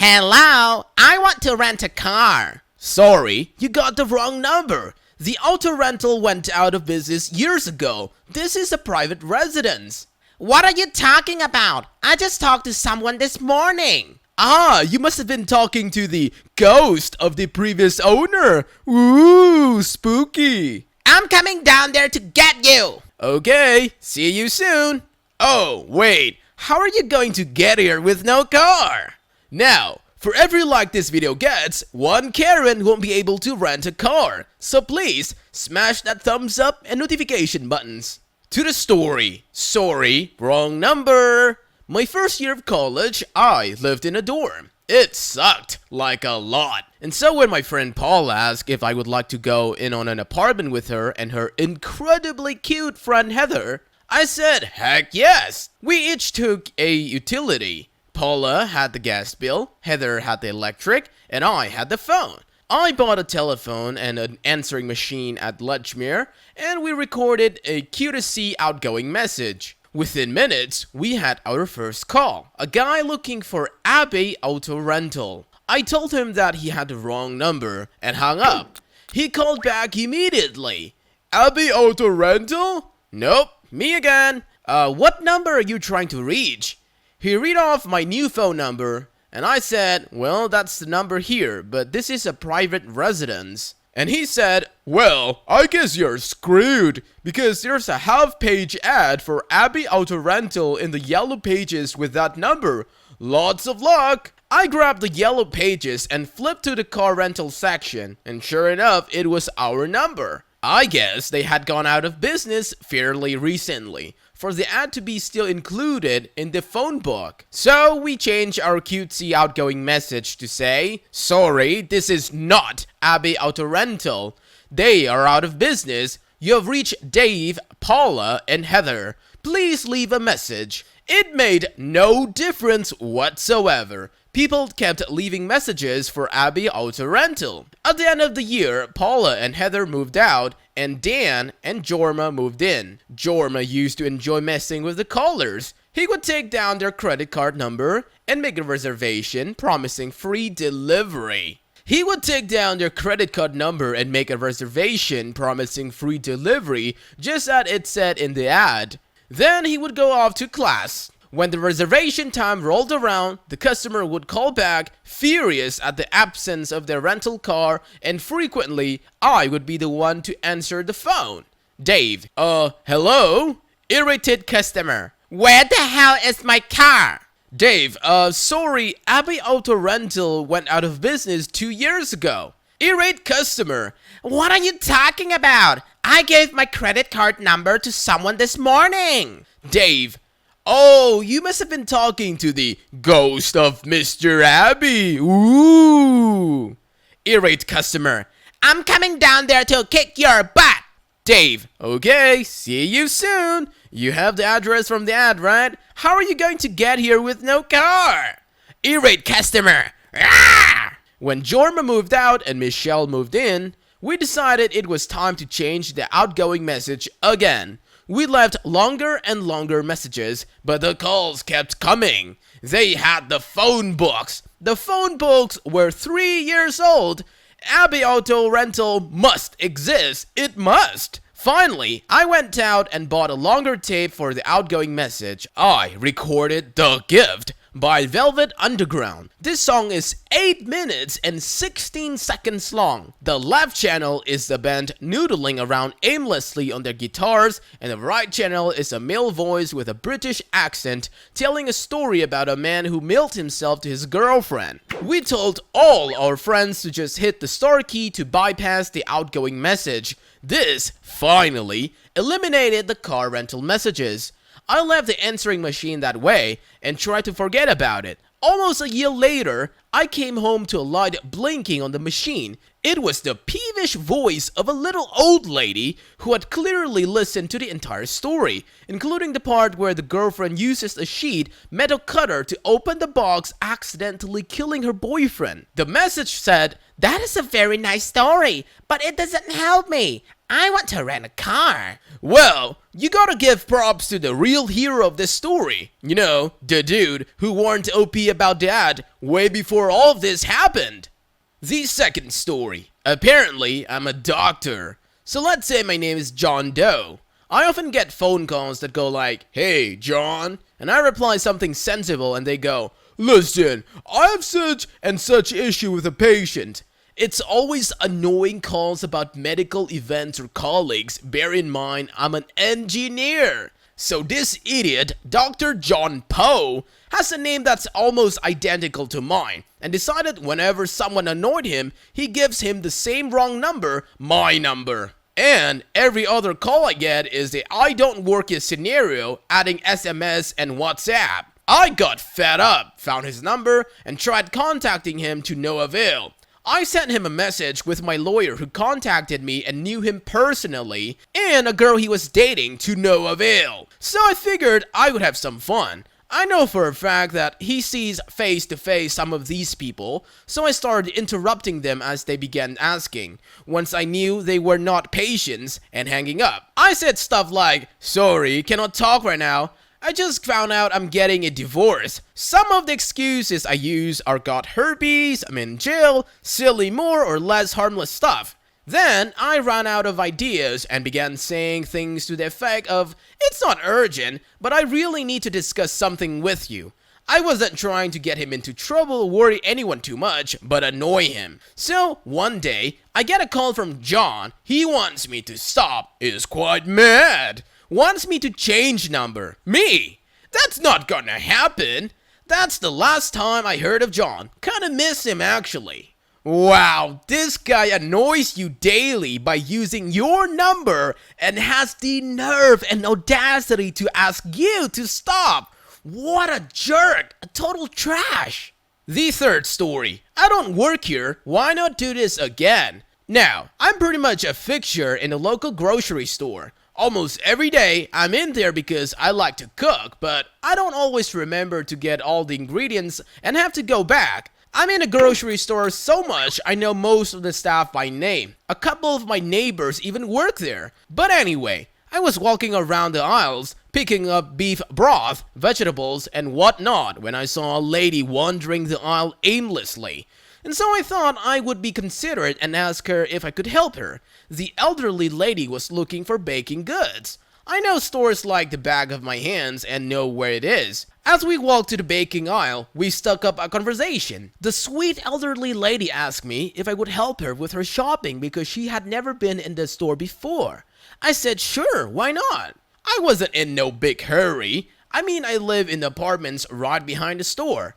Hello, I want to rent a car. Sorry, you got the wrong number. The auto rental went out of business years ago. This is a private residence. What are you talking about? I just talked to someone this morning. Ah, you must have been talking to the ghost of the previous owner. Ooh, spooky. I'm coming down there to get you. Okay, see you soon. Oh, wait, how are you going to get here with no car? Now, for every like this video gets, one Karen won't be able to rent a car. So please, smash that thumbs up and notification buttons. To the story. Sorry, wrong number. My first year of college, I lived in a dorm. It sucked, like a lot. And so when my friend Paul asked if I would like to go in on an apartment with her and her incredibly cute friend Heather, I said heck yes. We each took a utility. Paula had the gas bill, Heather had the electric, and I had the phone. I bought a telephone and an answering machine at Lechmere, and we recorded a Q2C outgoing message. Within minutes, we had our first call. A guy looking for Abbey Auto Rental. I told him that he had the wrong number and hung up. He called back immediately. Abbey Auto Rental? Nope, me again. What number are you trying to reach? He read off my new phone number, and I said, well, that's the number here, but this is a private residence. And he said, well, I guess you're screwed, because there's a half-page ad for Abbey Auto Rental in the yellow pages with that number. Lots of luck! I grabbed the yellow pages and flipped to the car rental section, and sure enough, it was our number. I guess they had gone out of business fairly recently, for the ad to be still included in the phone book. So we changed our cutesy outgoing message to say, sorry, this is not Abbey Auto Rental. They are out of business. You have reached Dave, Paula, and Heather. Please leave a message. It made no difference whatsoever. People kept leaving messages for Abbey Auto Rental. At the end of the year, Paula and Heather moved out, and Dan and Jorma moved in. Jorma used to enjoy messing with the callers. He would take down their credit card number and make a reservation promising free delivery. He would take down their credit card number and make a reservation promising free delivery, just as it said in the ad. Then he would go off to class. When the reservation time rolled around, the customer would call back, furious at the absence of their rental car, and frequently, I would be the one to answer the phone. Dave, hello? Irritated customer, where the hell is my car? Dave, sorry, Abbey Auto Rental went out of business 2 years ago. Irate customer, what are you talking about? I gave my credit card number to someone this morning. Dave, oh, you must have been talking to the ghost of Mr. Abbey. Ooh. Irate customer, I'm coming down there to kick your butt. Dave, okay, see you soon. You have the address from the ad, right? How are you going to get here with no car? Irate customer, ah! When Jorma moved out and Michelle moved in, we decided it was time to change the outgoing message again. We left longer and longer messages, but the calls kept coming. They had the phone books. The phone books were 3 years old. Abbey Auto Rental must exist. It must. Finally, I went out and bought a longer tape for the outgoing message. I recorded The Gift by Velvet Underground. This song is 8 minutes and 16 seconds long. The left channel is the band noodling around aimlessly on their guitars, and the right channel is a male voice with a British accent telling a story about a man who mailed himself to his girlfriend. We told all our friends to just hit the star key to bypass the outgoing message. This, finally, eliminated the car rental messages. I left the answering machine that way and tried to forget about it. Almost a year later, I came home to a light blinking on the machine. It was the peevish voice of a little old lady who had clearly listened to the entire story, including the part where the girlfriend uses a metal cutter to open the box, accidentally killing her boyfriend. The message said That is a very nice story, but it doesn't help me. I want to rent a car. Well, you gotta give props to the real hero of this story. You know, the dude who warned OP about that way before all of this happened. The second story. Apparently, I'm a doctor. So let's say my name is John Doe. I often get phone calls that go like, "Hey, John," and I reply something sensible and they go, "Listen, I have such and such issue with a patient." It's always annoying calls about medical events or colleagues. Bear in mind, I'm an engineer. So this idiot, Dr. John Poe, has a name that's almost identical to mine, and decided whenever someone annoyed him, he gives him the same wrong number, my number. And every other call I get is the "I don't work here" scenario, adding SMS and WhatsApp. I got fed up, found his number, and tried contacting him to no avail. I sent him a message with my lawyer who contacted me and knew him personally, and a girl he was dating to no avail. So I figured I would have some fun. I know for a fact that he sees face to face some of these people, so I started interrupting them as they began asking. Once I knew they were not patients, and hanging up. I said stuff like, "Sorry, cannot talk right now. I just found out I'm getting a divorce." Some of the excuses I use are "got herpes," "I'm in jail," silly more or less harmless stuff. Then I ran out of ideas and began saying things to the effect of, "It's not urgent, but I really need to discuss something with you." I wasn't trying to get him into trouble or worry anyone too much, but annoy him. So one day, I get a call from John. He wants me to stop, is quite mad, wants me to change number. Me? That's not gonna happen. That's the last time I heard of John. Kinda miss him actually. Wow, this guy annoys you daily by using your number and has the nerve and audacity to ask you to stop. What a jerk, a total trash. The third story. I don't work here, why not do this again? Now, I'm pretty much a fixture in a local grocery store. Almost every day, I'm in there because I like to cook, but I don't always remember to get all the ingredients and have to go back. I'm in a grocery store so much I know most of the staff by name. A couple of my neighbors even work there. But anyway, I was walking around the aisles, picking up beef broth, vegetables, and whatnot when I saw a lady wandering the aisle aimlessly. And so I thought I would be considerate and ask her if I could help her. The elderly lady was looking for baking goods. I know stores like the back of my hands and know where it is. As we walked to the baking aisle, we struck up a conversation. The sweet elderly lady asked me if I would help her with her shopping because she had never been in the store before. I said sure, why not? I wasn't in no big hurry. I live in the apartments right behind the store.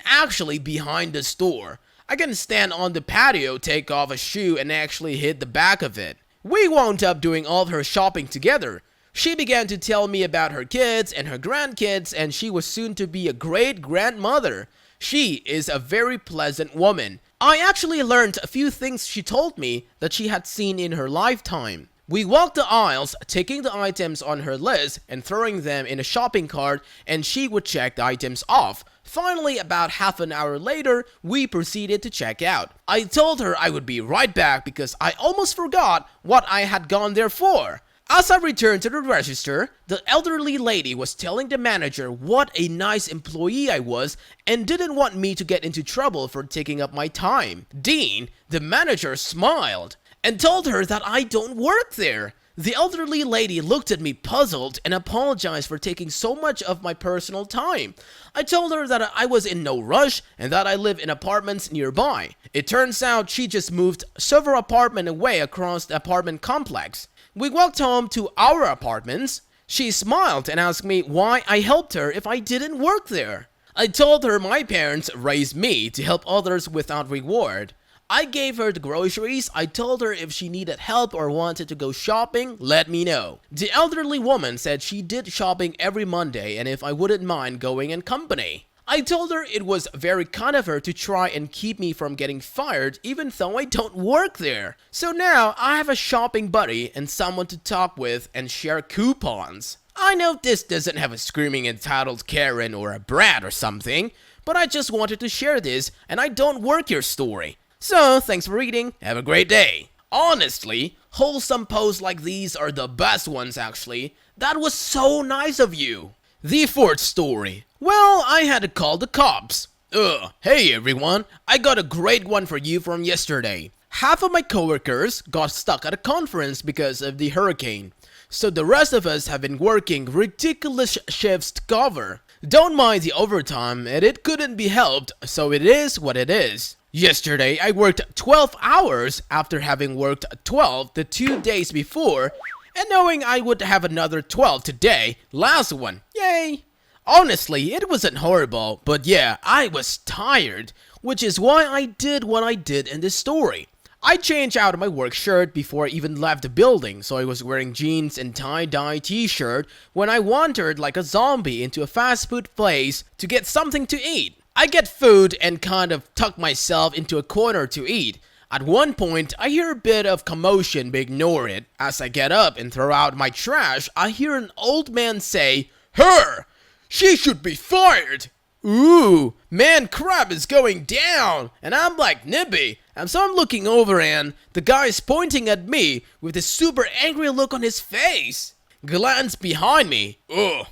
Actually behind the store. I can stand on the patio, take off a shoe, and actually hit the back of it. We wound up doing all of her shopping together. She began to tell me about her kids and her grandkids, and she was soon to be a great-grandmother. She is a very pleasant woman. I actually learned a few things she told me that she had seen in her lifetime. We walked the aisles, taking the items on her list and throwing them in a shopping cart, and she would check the items off. Finally, about half an hour later, we proceeded to check out. I told her I would be right back because I almost forgot what I had gone there for. As I returned to the register, the elderly lady was telling the manager what a nice employee I was and didn't want me to get into trouble for taking up my time. Dean, the manager, smiled and told her that I don't work there. The elderly lady looked at me puzzled and apologized for taking so much of my personal time. I told her that I was in no rush and that I live in apartments nearby. It turns out she just moved several apartments away across the apartment complex. We walked home to our apartments. She smiled and asked me why I helped her if I didn't work there. I told her my parents raised me to help others without reward. I gave her the groceries. I told her if she needed help or wanted to go shopping, let me know. The elderly woman said she did shopping every Monday and if I wouldn't mind going in company. I told her it was very kind of her to try and keep me from getting fired even though I don't work there. So now I have a shopping buddy and someone to talk with and share coupons. I know this doesn't have a screaming entitled Karen or a brat or something, but I just wanted to share this and I don't work your story. So, thanks for reading. Have a great day. Honestly, wholesome posts like these are the best ones actually. That was so nice of you. The fourth story. Well, I had to call the cops. Hey everyone, I got a great one for you from yesterday. Half of my coworkers got stuck at a conference because of the hurricane. So the rest of us have been working ridiculous shifts to cover. Don't mind the overtime, and it couldn't be helped, so it is what it is. Yesterday, I worked 12 hours after having worked 12 the 2 days before, and knowing I would have another 12 today, last one, yay! Honestly, it wasn't horrible, but yeah, I was tired, which is why I did what I did in this story. I changed out of my work shirt before I even left the building, so I was wearing jeans and tie-dye t-shirt when I wandered like a zombie into a fast food place to get something to eat. I get food and kind of tuck myself into a corner to eat. At one point, I hear a bit of commotion but ignore it. As I get up and throw out my trash, I hear an old man say, "Her! She should be fired!" Ooh, man, crap is going down, and I'm like Nibby, and so I'm looking over and the guy's pointing at me with a super angry look on his face. Glance behind me.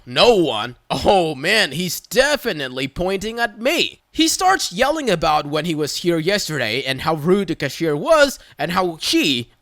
No one. Oh man, he's definitely pointing at me. He starts yelling about when he was here yesterday and how rude the cashier was and how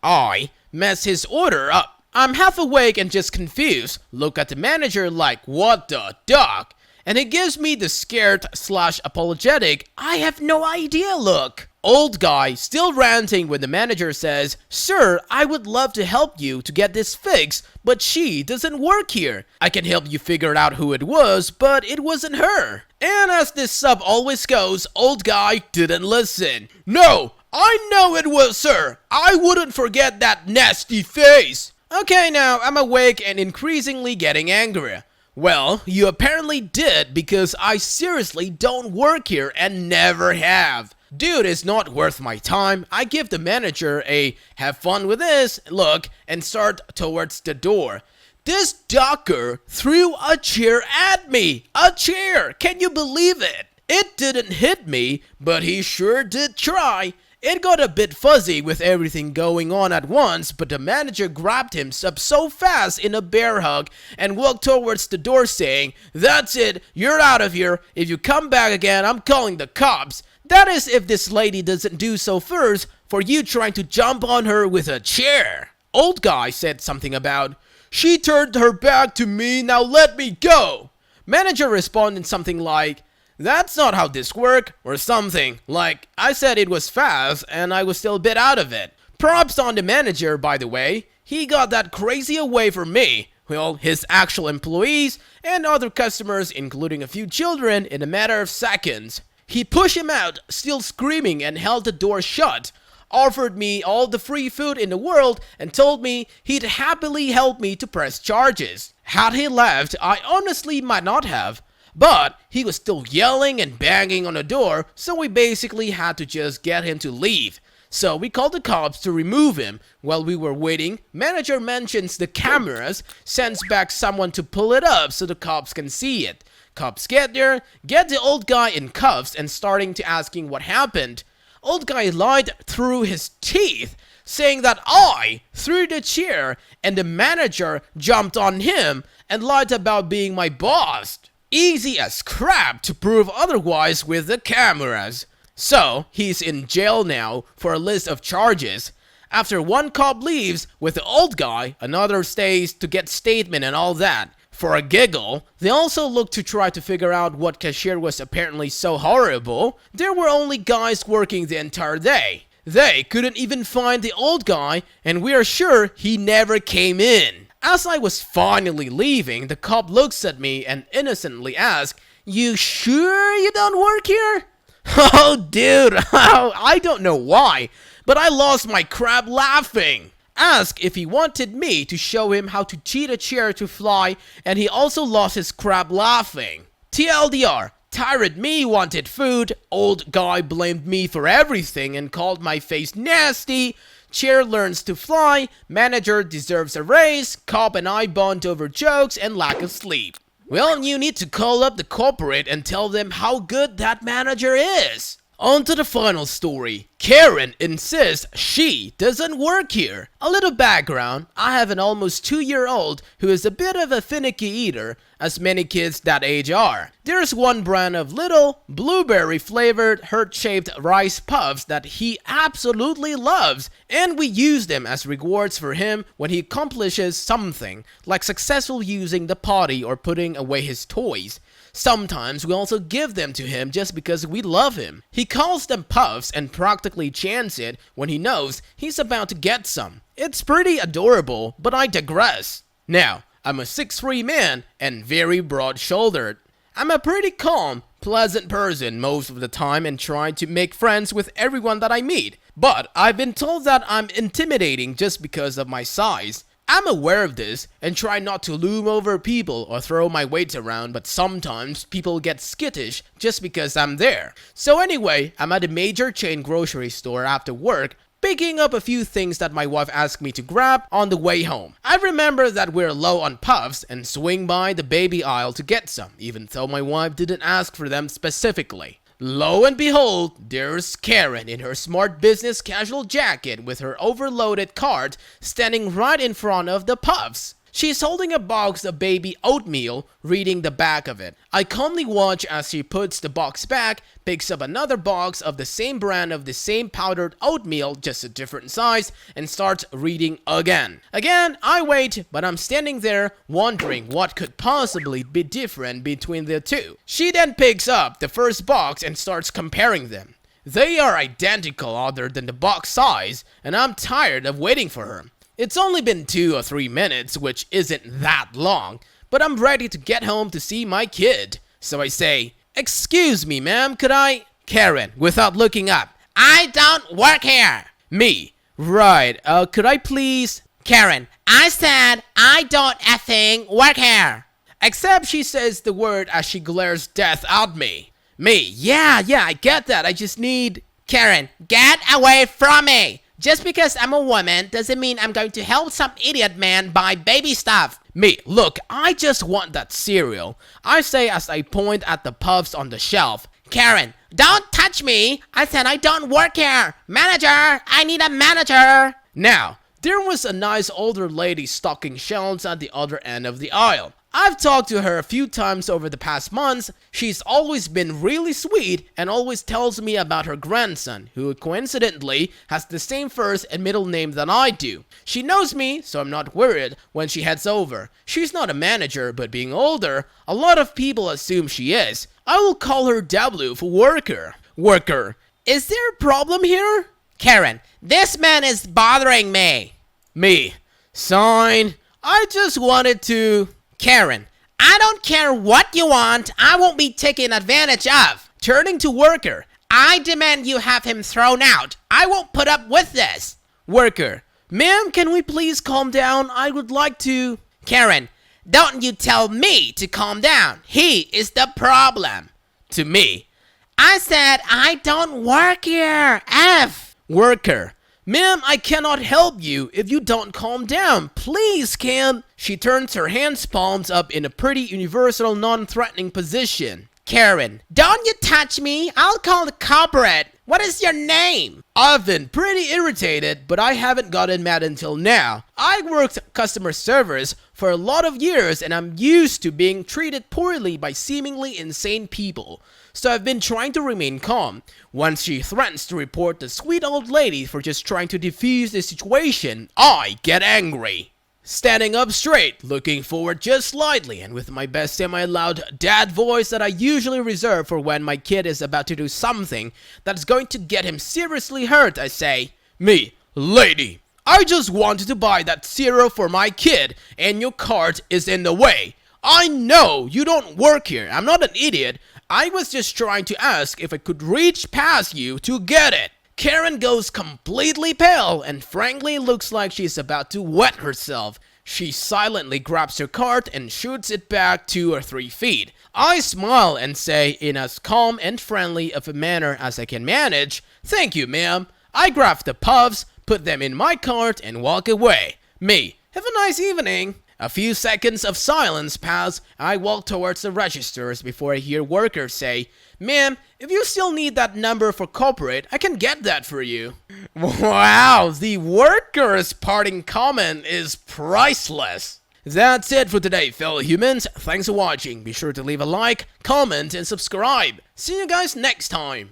I, messed his order up. I'm half awake and just confused. Look at the manager like, what the duck? And he gives me the scared/apologetic, I have no idea look. Old guy still ranting when the manager says, "Sir, I would love to help you to get this fixed, but she doesn't work here. I can help you figure out who it was, but it wasn't her." And as this sub always goes, old guy didn't listen. "No, I know it was her. I wouldn't forget that nasty face." Okay, now I'm awake and increasingly getting angry. Well, you apparently did because I seriously don't work here and never have. Dude, it's not worth my time. I give the manager a have fun with this look and start towards the door. This docker threw a chair at me. A chair! Can you believe it? It didn't hit me, but he sure did try. It got a bit fuzzy with everything going on at once, but the manager grabbed him up so fast in a bear hug and walked towards the door saying, "That's it, you're out of here. If you come back again, I'm calling the cops." That is if this lady doesn't do so first for you trying to jump on her with a chair. Old guy said something about, "She turned her back to me, now let me go." Manager responded something like, "That's not how this works," or something. Like, I said it was fast, and I was still a bit out of it. Props on the manager, by the way. He got that crazy away from me. Well, his actual employees and other customers, including a few children, in a matter of seconds. He pushed him out, still screaming, and held the door shut. Offered me all the free food in the world, and told me he'd happily help me to press charges. Had he left, I honestly might not have. But he was still yelling and banging on the door, so we basically had to just get him to leave. So we called the cops to remove him. While we were waiting, manager mentions the cameras, sends back someone to pull it up so the cops can see it. Cops get there, get the old guy in cuffs and starting to asking what happened. Old guy lied through his teeth, saying that I threw the chair and the manager jumped on him and lied about being my boss. Easy as crap to prove otherwise with the cameras. So, he's in jail now for a list of charges. After one cop leaves with the old guy, another stays to get statement and all that. For a giggle, they also look to try to figure out what cashier was apparently so horrible. There were only guys working the entire day. They couldn't even find the old guy, and we are sure he never came in. As I was finally leaving, the cop looks at me and innocently asks, "You sure you don't work here?" Oh dude, I don't know why, but I lost my crap laughing. Asked if he wanted me to show him how to cheat a chair to fly, and he also lost his crap laughing. TLDR, tired me wanted food, old guy blamed me for everything and called my face nasty, chair learns to fly, manager deserves a raise, cop and I bond over jokes and lack of sleep. Well, you need to call up the corporate and tell them how good that manager is. On to the final story. Karen insists she doesn't work here. A little background, I have an almost 2-year-old who is a bit of a finicky eater, as many kids that age are. There's one brand of little blueberry flavored heart-shaped rice puffs that he absolutely loves, and we use them as rewards for him when he accomplishes something, like successful using the potty or putting away his toys. Sometimes we also give them to him just because we love him. He calls them puffs and practically chants it when he knows he's about to get some. It's pretty adorable, but I digress. Now, I'm a 6'3" man and very broad-shouldered. I'm a pretty calm, pleasant person most of the time and try to make friends with everyone that I meet. But I've been told that I'm intimidating just because of my size. I'm aware of this and try not to loom over people or throw my weight around, but sometimes people get skittish just because I'm there. So anyway, I'm at a major chain grocery store after work, picking up a few things that my wife asked me to grab on the way home. I remember that we're low on puffs and swing by the baby aisle to get some, even though my wife didn't ask for them specifically. Lo and behold, there's Karen in her smart business casual jacket with her overloaded cart standing right in front of the puffs. She's holding a box of baby oatmeal, reading the back of it. I calmly watch as she puts the box back, picks up another box of the same brand of the same powdered oatmeal, just a different size, and starts reading again. Again, I wait, but I'm standing there wondering what could possibly be different between the two. She then picks up the first box and starts comparing them. They are identical other than the box size, and I'm tired of waiting for her. It's only been 2 or 3 minutes, which isn't that long, but I'm ready to get home to see my kid. So I say, "Excuse me, ma'am, could I—" Karen, without looking up, "I don't work here." Me, "Right, could I please—" Karen, "I said I don't effing work here." Except she says the word as she glares death at me. Me, yeah, I get that, I just need— Karen, "Get away from me! Just because I'm a woman doesn't mean I'm going to help some idiot man buy baby stuff." Me, "Look, I just want that cereal," I say as I point at the puffs on the shelf. Karen, "Don't touch me! I said I don't work here! Manager! I need a manager!" Now, there was a nice older lady stocking shelves at the other end of the aisle. I've talked to her a few times over the past months. She's always been really sweet and always tells me about her grandson, who coincidentally has the same first and middle name that I do. She knows me, so I'm not worried when she heads over. She's not a manager, but being older, a lot of people assume she is. I will call her W for worker. Worker, "Is there a problem here?" Karen, "This man is bothering me." Me, "Sign. I just wanted to—" Karen, "I don't care what you want. I won't be taken advantage of." Turning to worker, "I demand you have him thrown out. I won't put up with this." Worker, "Ma'am, can we please calm down? I would like to—" Karen, "Don't you tell me to calm down. He is the problem." To me, "I said I don't work here. F." Worker, "Ma'am, I cannot help you if you don't calm down. Please, can—" She turns her hands palms up in a pretty universal non-threatening position. Karen, "Don't you touch me. I'll call the corporate. What is your name?" I've been pretty irritated, but I haven't gotten mad until now. I worked customer service for a lot of years and I'm used to being treated poorly by seemingly insane people. So I've been trying to remain calm. Once she threatens to report the sweet old lady for just trying to defuse the situation, I get angry. Standing up straight, looking forward just slightly, and with my best semi-loud dad voice that I usually reserve for when my kid is about to do something that's going to get him seriously hurt, I say, "Me, lady, I just wanted to buy that cereal for my kid, and your cart is in the way. I know you don't work here. I'm not an idiot. I was just trying to ask if I could reach past you to get it." Karen goes completely pale and frankly looks like she's about to wet herself. She silently grabs her cart and shoots it back 2 or 3 feet. I smile and say in as calm and friendly of a manner as I can manage, "Thank you, ma'am." I grab the puffs, put them in my cart and walk away. Me, "Have a nice evening." A few seconds of silence pass. I walk towards the registers before I hear workers say, "Ma'am, if you still need that number for corporate, I can get that for you." Wow, the workers' parting comment is priceless. That's it for today, fellow humans. Thanks for watching. Be sure to leave a like, comment, and subscribe. See you guys next time.